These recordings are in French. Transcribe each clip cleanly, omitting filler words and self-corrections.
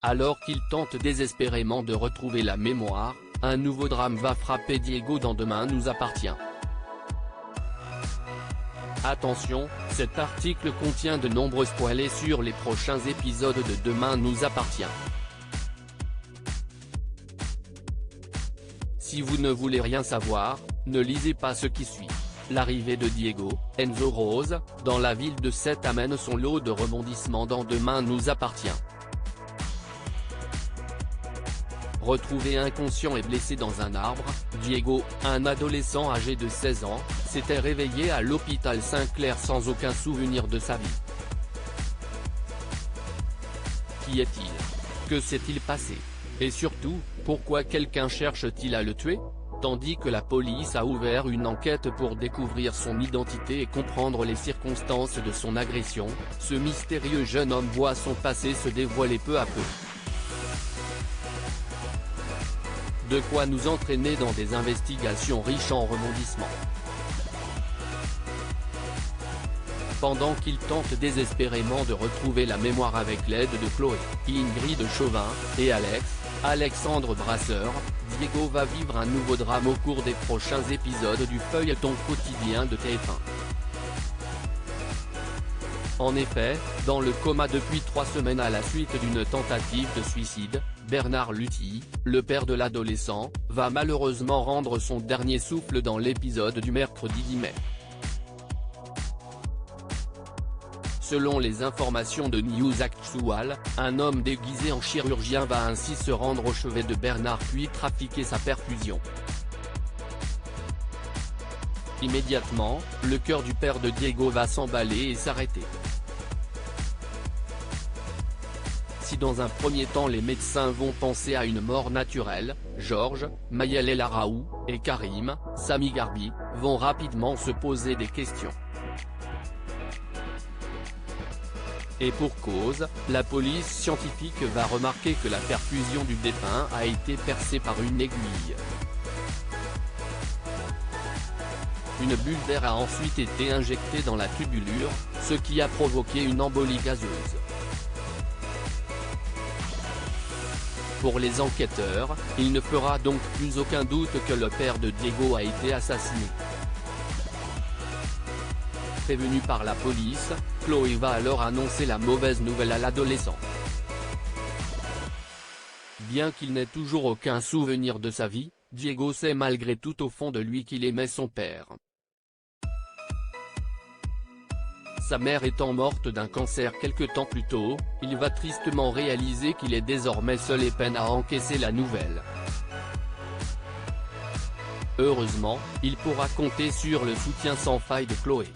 Alors qu'il tente désespérément de retrouver la mémoire, un nouveau drame va frapper Diego dans Demain nous appartient. Attention, cet article contient de nombreux spoilers sur les prochains épisodes de Demain nous appartient. Si vous ne voulez rien savoir, ne lisez pas ce qui suit. L'arrivée de Diego, Enzo Rose, dans la ville de Sète amène son lot de rebondissements dans Demain nous appartient. Retrouvé inconscient et blessé dans un arbre, Diego, un adolescent âgé de 16 ans, s'était réveillé à l'hôpital Saint-Clair sans aucun souvenir de sa vie. Qui est-il? Que s'est-il passé? Et surtout, pourquoi quelqu'un cherche-t-il à le tuer? Tandis que la police a ouvert une enquête pour découvrir son identité et comprendre les circonstances de son agression, ce mystérieux jeune homme voit son passé se dévoiler peu à peu. De quoi nous entraîner dans des investigations riches en rebondissements. Pendant qu'il tente désespérément de retrouver la mémoire avec l'aide de Chloé, Ingrid Chauvin, et Alexandre Brasseur, Diego va vivre un nouveau drame au cours des prochains épisodes du feuilleton quotidien de TF1. En effet, dans le coma depuis 3 semaines à la suite d'une tentative de suicide, Bernard Luthi, le père de l'adolescent, va malheureusement rendre son dernier souffle dans l'épisode du mercredi 10 mai. Selon les informations de News Actual, un homme déguisé en chirurgien va ainsi se rendre au chevet de Bernard puis trafiquer sa perfusion. Immédiatement, le cœur du père de Diego va s'emballer et s'arrêter. Si dans un premier temps les médecins vont penser à une mort naturelle, Georges, Maëlle El Araou, et Karim, Sami Garbi, vont rapidement se poser des questions. Et pour cause, la police scientifique va remarquer que la perfusion du défunt a été percée par une aiguille. Une bulle d'air a ensuite été injectée dans la tubulure, ce qui a provoqué une embolie gazeuse. Pour les enquêteurs, il ne fera donc plus aucun doute que le père de Diego a été assassiné. Prévenue par la police, Chloé va alors annoncer la mauvaise nouvelle à l'adolescent. Bien qu'il n'ait toujours aucun souvenir de sa vie, Diego sait malgré tout au fond de lui qu'il aimait son père. Sa mère étant morte d'un cancer quelque temps plus tôt, il va tristement réaliser qu'il est désormais seul et peine à encaisser la nouvelle. Heureusement, il pourra compter sur le soutien sans faille de Chloé.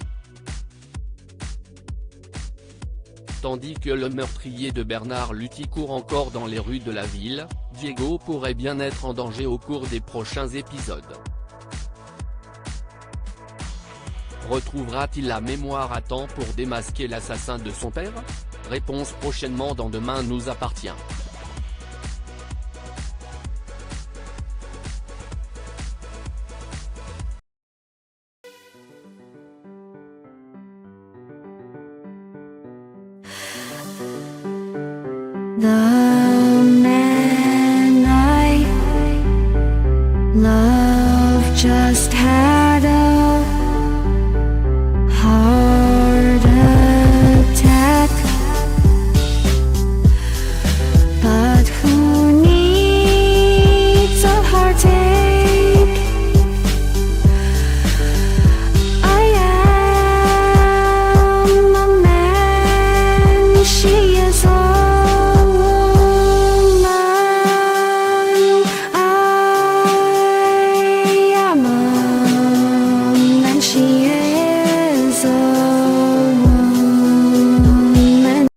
Tandis que le meurtrier de Bernard Luthi court encore dans les rues de la ville, Diego pourrait bien être en danger au cours des prochains épisodes. Retrouvera-t-il la mémoire à temps pour démasquer l'assassin de son père? Réponse prochainement dans Demain nous appartient. 나